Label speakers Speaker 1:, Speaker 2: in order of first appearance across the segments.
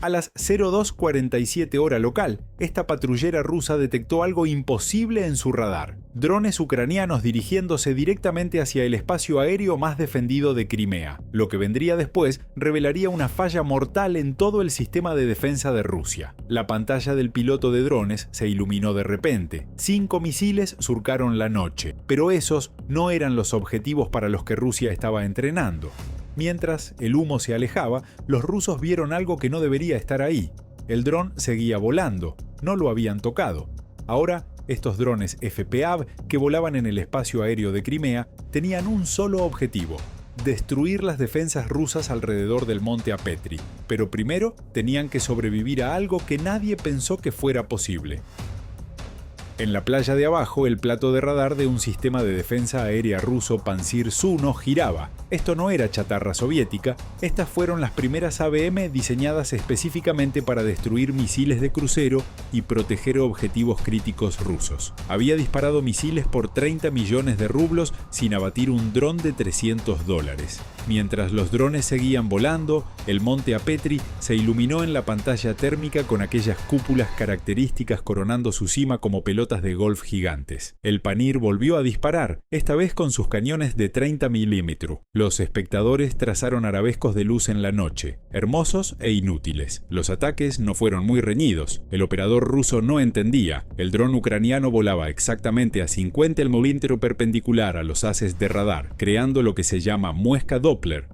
Speaker 1: A las 02:47 hora local, esta patrullera rusa detectó algo imposible en su radar: drones ucranianos dirigiéndose directamente hacia el espacio aéreo más defendido de Crimea. Lo que vendría después revelaría una falla mortal en todo el sistema de defensa de Rusia. La pantalla del piloto de drones se iluminó de repente. 5 misiles surcaron la noche, pero esos no eran los objetivos para los que Rusia estaba entrenando. Mientras el humo se alejaba, los rusos vieron algo que no debería estar ahí. El dron seguía volando, no lo habían tocado. Ahora, estos drones FPAV que volaban en el espacio aéreo de Crimea tenían un solo objetivo: destruir las defensas rusas alrededor del monte Apetri. Pero primero tenían que sobrevivir a algo que nadie pensó que fuera posible. En la playa de abajo, el plato de radar de un sistema de defensa aérea ruso Pantsir-1 giraba. Esto no era chatarra soviética, estas fueron las primeras ABM diseñadas específicamente para destruir misiles de crucero y proteger objetivos críticos rusos. Había disparado misiles por 30 millones de rublos sin abatir un dron de $300. Mientras los drones seguían volando, el monte Apetri se iluminó en la pantalla térmica con aquellas cúpulas características coronando su cima como pelotas de golf gigantes. El Panir volvió a disparar, esta vez con sus cañones de 30 milímetros. Los espectadores trazaron arabescos de luz en la noche, hermosos e inútiles. Los ataques no fueron muy reñidos. El operador ruso no entendía. El dron ucraniano volaba exactamente a 50 milímetros perpendicular a los haces de radar, creando lo que se llama muesca Doppler.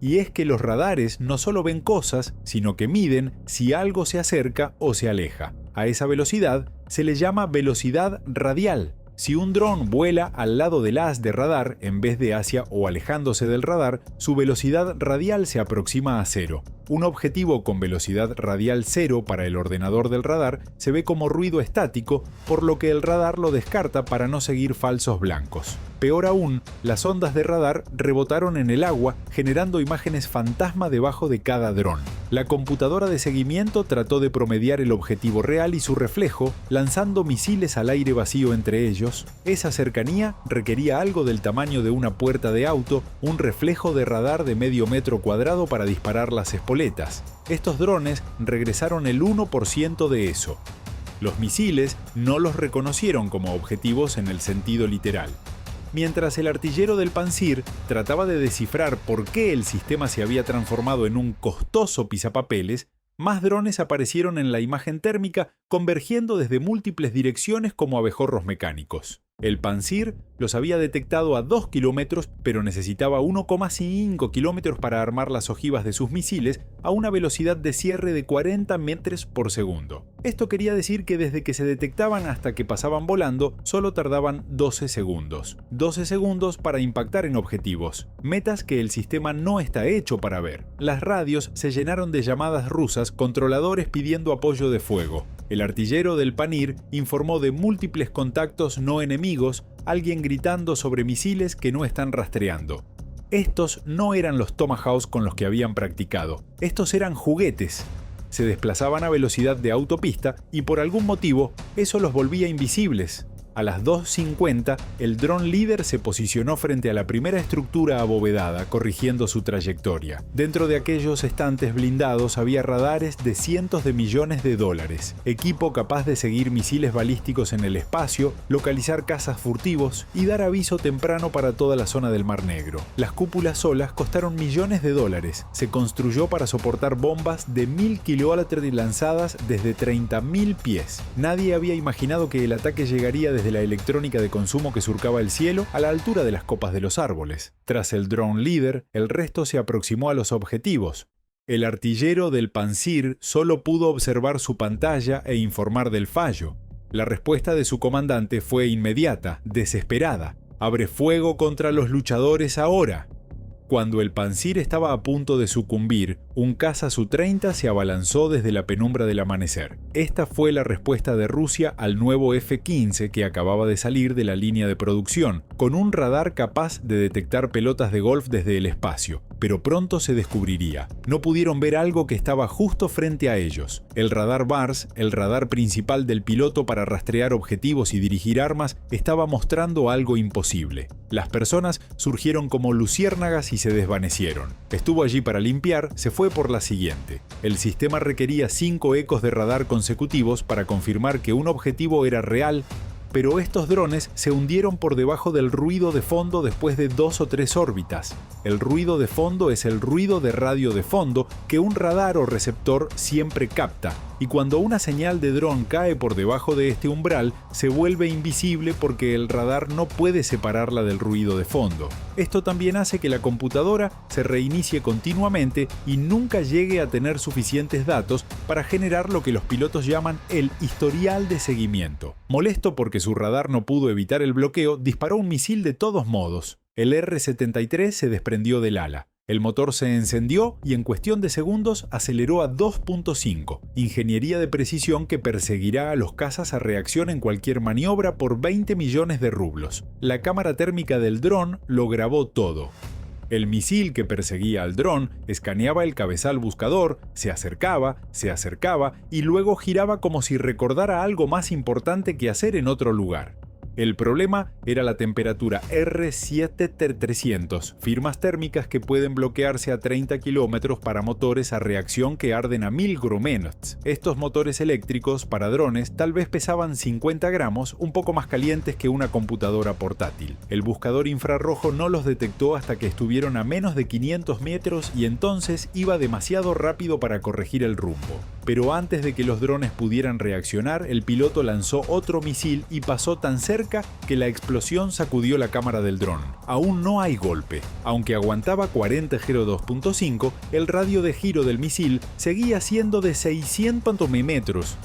Speaker 1: Y es que los radares no solo ven cosas, sino que miden si algo se acerca o se aleja. A esa velocidad se le llama velocidad radial. Si un dron vuela al lado del haz de radar en vez de hacia o alejándose del radar, su velocidad radial se aproxima a cero. Un objetivo con velocidad radial cero para el ordenador del radar se ve como ruido estático, por lo que el radar lo descarta para no seguir falsos blancos. Peor aún, las ondas de radar rebotaron en el agua, generando imágenes fantasma debajo de cada dron. La computadora de seguimiento trató de promediar el objetivo real y su reflejo, lanzando misiles al aire vacío entre ellos. Esa cercanía requería algo del tamaño de una puerta de auto, un reflejo de radar de medio metro cuadrado para disparar las espoletas. Estos drones regresaron el 1% de eso. Los misiles no los reconocieron como objetivos en el sentido literal. Mientras el artillero del Pantsir trataba de descifrar por qué el sistema se había transformado en un costoso pisapapeles, más drones aparecieron en la imagen térmica convergiendo desde múltiples direcciones como abejorros mecánicos. El Pantsir los había detectado a 2 kilómetros, pero necesitaba 1,5 kilómetros para armar las ojivas de sus misiles a una velocidad de cierre de 40 metros por segundo. Esto quería decir que desde que se detectaban hasta que pasaban volando, solo tardaban 12 segundos. 12 segundos para impactar en objetivos, metas que el sistema no está hecho para ver. Las radios se llenaron de llamadas rusas, controladores pidiendo apoyo de fuego. El artillero del Panir informó de múltiples contactos no enemigos, alguien gritando sobre misiles que no están rastreando. Estos no eran los Tomahawks con los que habían practicado, estos eran juguetes. Se desplazaban a velocidad de autopista y por algún motivo eso los volvía invisibles. A las 2:50, el dron líder se posicionó frente a la primera estructura abovedada, corrigiendo su trayectoria. Dentro de aquellos estantes blindados había radares de cientos de millones de dólares, equipo capaz de seguir misiles balísticos en el espacio, localizar cazas furtivos y dar aviso temprano para toda la zona del Mar Negro. Las cúpulas solas costaron millones de dólares. Se construyó para soportar bombas de 1000 kilómetros lanzadas desde 30.000 pies. Nadie había imaginado que el ataque llegaría desde la electrónica de consumo que surcaba el cielo a la altura de las copas de los árboles. Tras el drone líder, el resto se aproximó a los objetivos. El artillero del Pantsir solo pudo observar su pantalla e informar del fallo. La respuesta de su comandante fue inmediata, desesperada. «Abre fuego contra los luchadores ahora». Cuando el Pantsir estaba a punto de sucumbir, un caza Su-30 se abalanzó desde la penumbra del amanecer. Esta fue la respuesta de Rusia al nuevo F-15 que acababa de salir de la línea de producción, con un radar capaz de detectar pelotas de golf desde el espacio. Pero pronto se descubriría. No pudieron ver algo que estaba justo frente a ellos. El radar BARS, el radar principal del piloto para rastrear objetivos y dirigir armas, estaba mostrando algo imposible. Las personas surgieron como luciérnagas y se desvanecieron. Estuvo allí para limpiar, se fue por la siguiente. El sistema requería 5 ecos de radar consecutivos para confirmar que un objetivo era real, pero estos drones se hundieron por debajo del ruido de fondo después de 2 o 3 órbitas. El ruido de fondo es el ruido de radio de fondo que un radar o receptor siempre capta, y cuando una señal de dron cae por debajo de este umbral, se vuelve invisible porque el radar no puede separarla del ruido de fondo. Esto también hace que la computadora se reinicie continuamente y nunca llegue a tener suficientes datos para generar lo que los pilotos llaman el historial de seguimiento. Molesto porque su radar no pudo evitar el bloqueo, disparó un misil de todos modos. El R-73 se desprendió del ala. El motor se encendió y en cuestión de segundos aceleró a 2.5. Ingeniería de precisión que perseguirá a los cazas a reacción en cualquier maniobra por 20 millones de rublos. La cámara térmica del dron lo grabó todo. El misil que perseguía al dron escaneaba el cabezal buscador, se acercaba y luego giraba como si recordara algo más importante que hacer en otro lugar. El problema era la temperatura R7-300, firmas térmicas que pueden bloquearse a 30 km para motores a reacción que arden a 1000 grumenots. Estos motores eléctricos para drones tal vez pesaban 50 gramos, un poco más calientes que una computadora portátil. El buscador infrarrojo no los detectó hasta que estuvieron a menos de 500 metros y entonces iba demasiado rápido para corregir el rumbo. Pero antes de que los drones pudieran reaccionar, el piloto lanzó otro misil y pasó tan cerca que la explosión sacudió la cámara del dron. Aún no hay golpe. Aunque aguantaba 40 Gero 2.5, el radio de giro del misil seguía siendo de 600 metros.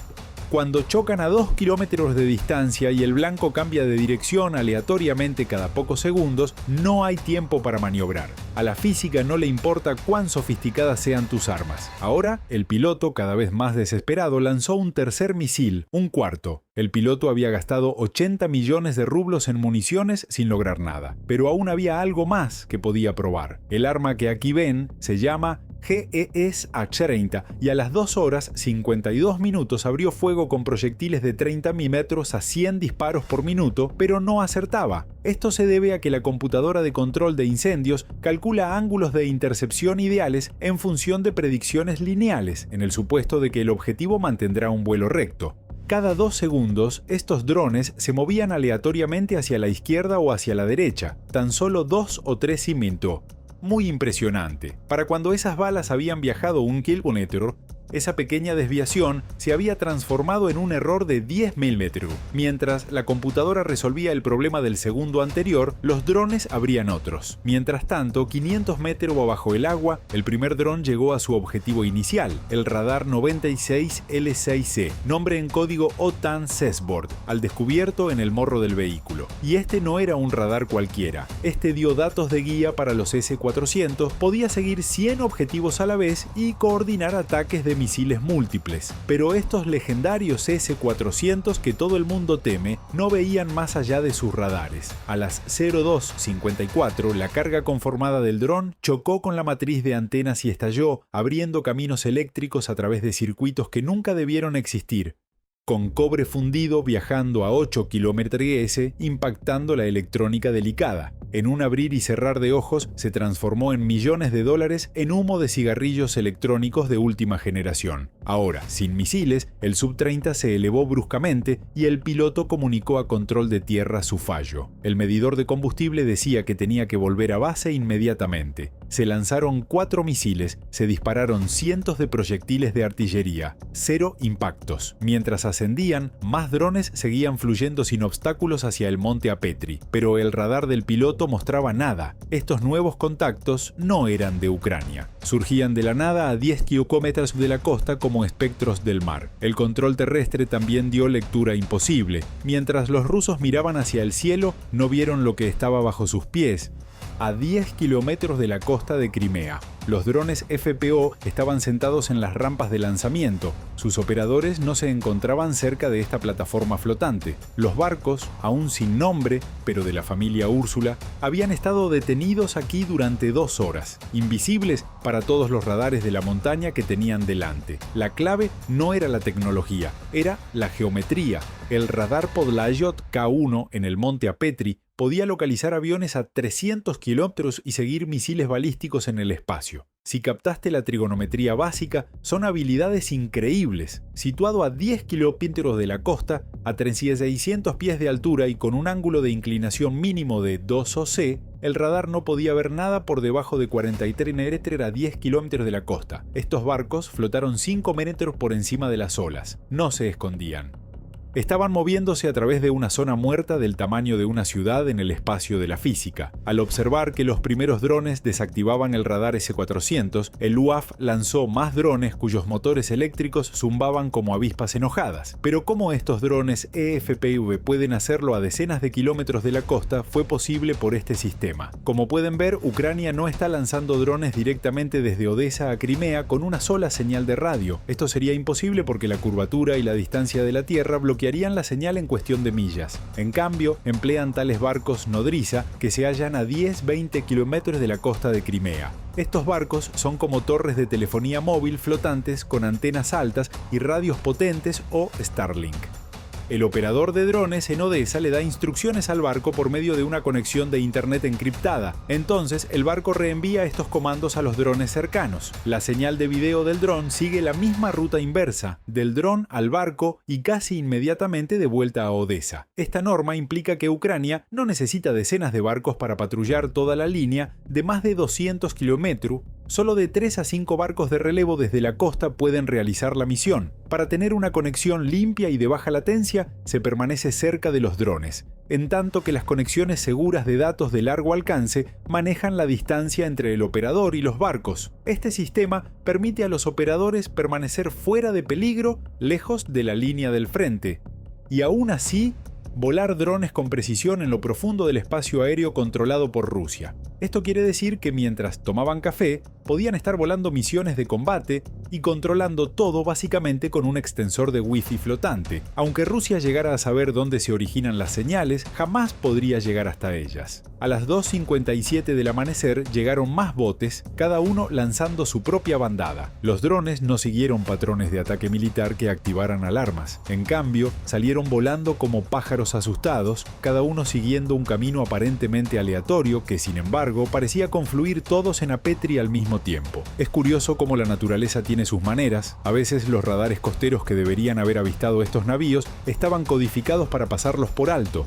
Speaker 1: Cuando chocan a 2 kilómetros de distancia y el blanco cambia de dirección aleatoriamente cada pocos segundos, no hay tiempo para maniobrar. A la física no le importa cuán sofisticadas sean tus armas. Ahora, el piloto, cada vez más desesperado, lanzó un tercer misil, un cuarto. El piloto había gastado 80 millones de rublos en municiones sin lograr nada. Pero aún había algo más que podía probar. El arma que aquí ven se llama GES-H30 y a las 2 horas 52 minutos abrió fuego con proyectiles de 30 milímetros a 100 disparos por minuto, pero no acertaba. Esto se debe a que la computadora de control de incendios calcula ángulos de intercepción ideales en función de predicciones lineales, en el supuesto de que el objetivo mantendrá un vuelo recto. Cada 2 segundos, estos drones se movían aleatoriamente hacia la izquierda o hacia la derecha, tan solo 2 o 3 cimientos. Muy impresionante. Para cuando esas balas habían viajado 1 kilómetro, esa pequeña desviación se había transformado en un error de 10 milímetros. Mientras la computadora resolvía el problema del segundo anterior, los drones abrían otros. Mientras tanto, 500 metros bajo el agua, el primer dron llegó a su objetivo inicial, el radar 96L6C, nombre en código OTAN Sesbord, al descubierto en el morro del vehículo. Y este no era un radar cualquiera. Este dio datos de guía para los S-400, podía seguir 100 objetivos a la vez y coordinar ataques de misiles múltiples, pero estos legendarios S-400 que todo el mundo teme no veían más allá de sus radares. A las 02:54, la carga conformada del dron chocó con la matriz de antenas y estalló, abriendo caminos eléctricos a través de circuitos que nunca debieron existir, con cobre fundido viajando a 8 km/s, impactando la electrónica delicada. En un abrir y cerrar de ojos se transformó en millones de dólares en humo de cigarrillos electrónicos de última generación. Ahora, sin misiles, el Sub-30 se elevó bruscamente y el piloto comunicó a control de tierra su fallo. El medidor de combustible decía que tenía que volver a base inmediatamente. Se lanzaron 4 misiles, se dispararon cientos de proyectiles de artillería, 0 impactos. Mientras ascendían, más drones seguían fluyendo sin obstáculos hacia el monte Apetri, pero el radar del piloto mostraba nada. Estos nuevos contactos no eran de Ucrania. Surgían de la nada a 10 kilómetros de la costa como espectros del mar. El control terrestre también dio lectura imposible. Mientras los rusos miraban hacia el cielo, no vieron lo que estaba bajo sus pies. A 10 kilómetros de la costa de Crimea, los drones FPO estaban sentados en las rampas de lanzamiento. Sus operadores no se encontraban cerca de esta plataforma flotante. Los barcos, aún sin nombre, pero de la familia Úrsula, habían estado detenidos aquí durante 2 horas, invisibles para todos los radares de la montaña que tenían delante. La clave no era la tecnología, era la geometría. El radar Podlayot K1 en el monte Apetri, podía localizar aviones a 300 kilómetros y seguir misiles balísticos en el espacio. Si captaste la trigonometría básica, son habilidades increíbles. Situado a 10 kilómetros de la costa, a 3.600 pies de altura y con un ángulo de inclinación mínimo de 2 OC, el radar no podía ver nada por debajo de 43 metros a 10 kilómetros de la costa. Estos barcos flotaron 5 metros por encima de las olas. No se escondían. Estaban moviéndose a través de una zona muerta del tamaño de una ciudad en el espacio de la física. Al observar que los primeros drones desactivaban el radar S-400, el UAF lanzó más drones cuyos motores eléctricos zumbaban como avispas enojadas. Pero cómo estos drones EFPV pueden hacerlo a decenas de kilómetros de la costa fue posible por este sistema. Como pueden ver, Ucrania no está lanzando drones directamente desde Odesa a Crimea con una sola señal de radio. Esto sería imposible porque la curvatura y la distancia de la Tierra bloquearían la señal en cuestión de millas. En cambio, emplean tales barcos nodriza que se hallan a 10-20 kilómetros de la costa de Crimea. Estos barcos son como torres de telefonía móvil flotantes con antenas altas y radios potentes o Starlink. El operador de drones en Odesa le da instrucciones al barco por medio de una conexión de internet encriptada. Entonces, el barco reenvía estos comandos a los drones cercanos. La señal de video del dron sigue la misma ruta inversa, del dron al barco y casi inmediatamente de vuelta a Odesa. Esta norma implica que Ucrania no necesita decenas de barcos para patrullar toda la línea de más de 200 kilómetros. Solo de 3 a 5 barcos de relevo desde la costa pueden realizar la misión. Para tener una conexión limpia y de baja latencia, se permanece cerca de los drones, en tanto que las conexiones seguras de datos de largo alcance manejan la distancia entre el operador y los barcos. Este sistema permite a los operadores permanecer fuera de peligro, lejos de la línea del frente, y aún así, volar drones con precisión en lo profundo del espacio aéreo controlado por Rusia. Esto quiere decir que mientras tomaban café, podían estar volando misiones de combate y controlando todo básicamente con un extensor de Wi-Fi flotante. Aunque Rusia llegara a saber dónde se originan las señales, jamás podría llegar hasta ellas. A las 2:57 del amanecer llegaron más botes, cada uno lanzando su propia bandada. Los drones no siguieron patrones de ataque militar que activaran alarmas. En cambio, salieron volando como pájaros asustados, cada uno siguiendo un camino aparentemente aleatorio que, sin embargo, parecía confluir todos en Apetri al mismo tiempo. Es curioso cómo la naturaleza tiene sus maneras. A veces los radares costeros que deberían haber avistado estos navíos estaban codificados para pasarlos por alto.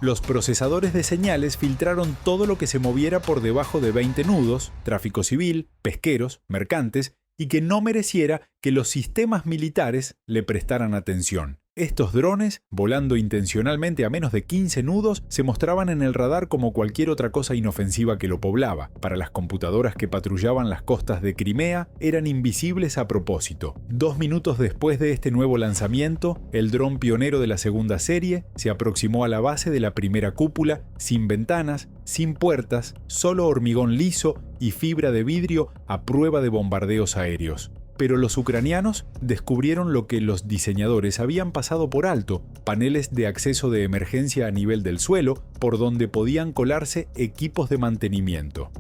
Speaker 1: Los procesadores de señales filtraron todo lo que se moviera por debajo de 20 nudos, tráfico civil, pesqueros, mercantes, y que no mereciera que los sistemas militares le prestaran atención. Estos drones, volando intencionalmente a menos de 15 nudos, se mostraban en el radar como cualquier otra cosa inofensiva que lo poblaba. Para las computadoras que patrullaban las costas de Crimea, eran invisibles a propósito. 2 minutos después de este nuevo lanzamiento, el dron pionero de la segunda serie se aproximó a la base de la primera cúpula, sin ventanas, sin puertas, solo hormigón liso y fibra de vidrio a prueba de bombardeos aéreos. Pero los ucranianos descubrieron lo que los diseñadores habían pasado por alto: paneles de acceso de emergencia a nivel del suelo, por donde podían colarse equipos de mantenimiento.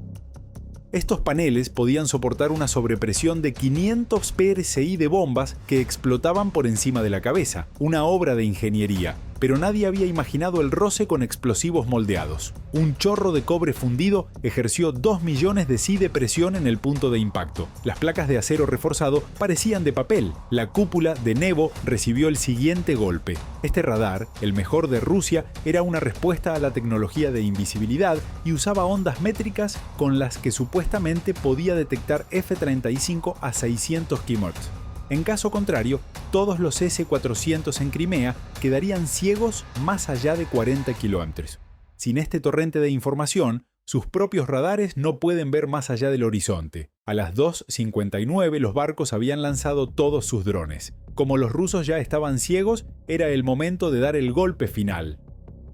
Speaker 1: Estos paneles podían soportar una sobrepresión de 500 psi de bombas que explotaban por encima de la cabeza, una obra de ingeniería. Pero nadie había imaginado el roce con explosivos moldeados. Un chorro de cobre fundido ejerció 2 millones de psi de presión en el punto de impacto. Las placas de acero reforzado parecían de papel. La cúpula de Nevo recibió el siguiente golpe. Este radar, el mejor de Rusia, era una respuesta a la tecnología de invisibilidad y usaba ondas métricas con las que supuestamente podía detectar F-35 a 600 km. En caso contrario, todos los S-400 en Crimea quedarían ciegos más allá de 40 kilómetros. Sin este torrente de información, sus propios radares no pueden ver más allá del horizonte. A las 2:59 los barcos habían lanzado todos sus drones. Como los rusos ya estaban ciegos, era el momento de dar el golpe final.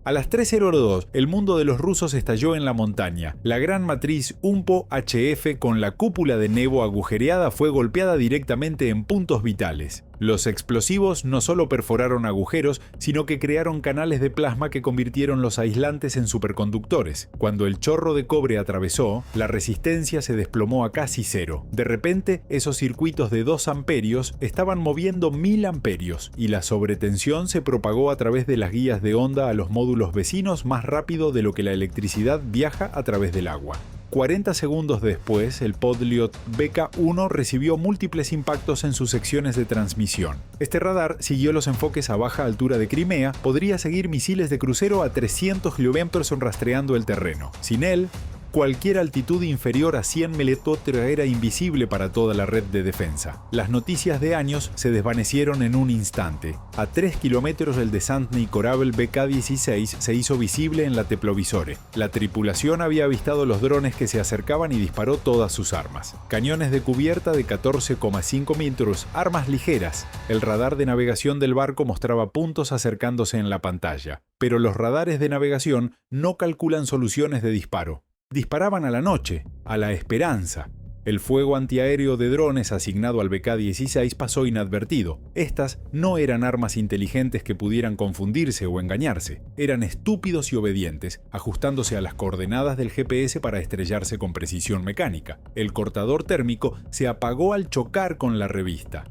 Speaker 1: A las 3:02, el mundo de los rusos estalló en la montaña. La gran matriz UMPO-HF con la cúpula de Nevo agujereada fue golpeada directamente en puntos vitales. Los explosivos no solo perforaron agujeros, sino que crearon canales de plasma que convirtieron los aislantes en superconductores. Cuando el chorro de cobre atravesó, la resistencia se desplomó a casi cero. De repente, esos circuitos de 2 amperios estaban moviendo 1000 amperios y la sobretensión se propagó a través de las guías de onda a los módulos vecinos más rápido de lo que la electricidad viaja a través del agua. 40 segundos después, el Podliot BK-1 recibió múltiples impactos en sus secciones de transmisión. Este radar siguió los enfoques a baja altura de Crimea, podría seguir misiles de crucero a 300 km rastreando el terreno. Sin él, cualquier altitud inferior a 100 meletotera era invisible para toda la red de defensa. Las noticias de años se desvanecieron en un instante. A 3 kilómetros el Desantny Korabel BK-16 se hizo visible en la Teplovisore. La tripulación había avistado los drones que se acercaban y disparó todas sus armas. Cañones de cubierta de 14,5 metros, armas ligeras. El radar de navegación del barco mostraba puntos acercándose en la pantalla. Pero los radares de navegación no calculan soluciones de disparo. Disparaban a la noche, a la esperanza. El fuego antiaéreo de drones asignado al BK-16 pasó inadvertido. Estas no eran armas inteligentes que pudieran confundirse o engañarse. Eran estúpidos y obedientes, ajustándose a las coordenadas del GPS para estrellarse con precisión mecánica. El cortador térmico se apagó al chocar con la revista.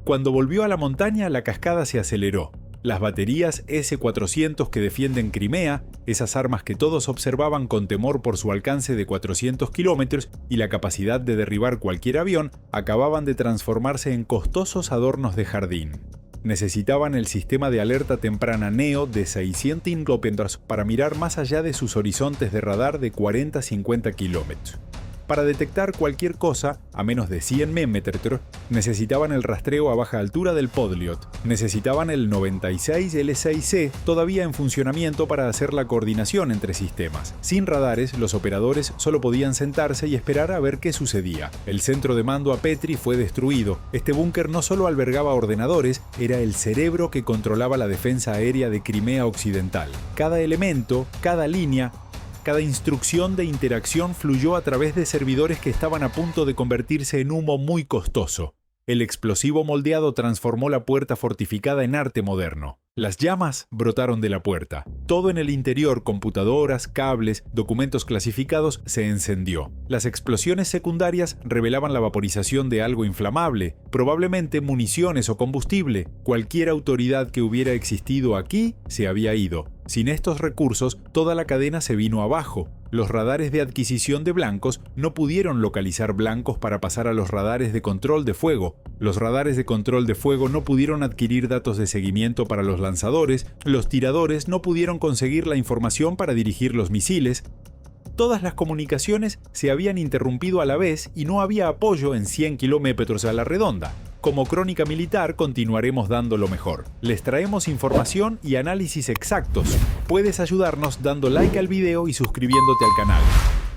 Speaker 1: Cuando volvió a la montaña, la cascada se aceleró. Las baterías S-400 que defienden Crimea, esas armas que todos observaban con temor por su alcance de 400 kilómetros y la capacidad de derribar cualquier avión, acababan de transformarse en costosos adornos de jardín. Necesitaban el sistema de alerta temprana NEO de 600 kilómetros para mirar más allá de sus horizontes de radar de 40-50 kilómetros. Para detectar cualquier cosa a menos de 100 metros, necesitaban el rastreo a baja altura del Podliot. Necesitaban el 96 L6C todavía en funcionamiento para hacer la coordinación entre sistemas. Sin radares, los operadores solo podían sentarse y esperar a ver qué sucedía. El centro de mando a Petri fue destruido. Este búnker no solo albergaba ordenadores, era el cerebro que controlaba la defensa aérea de Crimea Occidental. Cada elemento, cada línea, cada instrucción de interacción fluyó a través de servidores que estaban a punto de convertirse en humo muy costoso. El explosivo moldeado transformó la puerta fortificada en arte moderno. Las llamas brotaron de la puerta. Todo en el interior, computadoras, cables, documentos clasificados, se encendió. Las explosiones secundarias revelaban la vaporización de algo inflamable, probablemente municiones o combustible. Cualquier autoridad que hubiera existido aquí se había ido. Sin estos recursos, toda la cadena se vino abajo. Los radares de adquisición de blancos no pudieron localizar blancos para pasar a los radares de control de fuego. Los radares de control de fuego no pudieron adquirir datos de seguimiento para los lanzadores. Los tiradores no pudieron conseguir la información para dirigir los misiles. Todas las comunicaciones se habían interrumpido a la vez y no había apoyo en 100 kilómetros a la redonda. Como crónica militar continuaremos dando lo mejor. Les traemos información y análisis exactos. Puedes ayudarnos dando like al video y suscribiéndote al canal.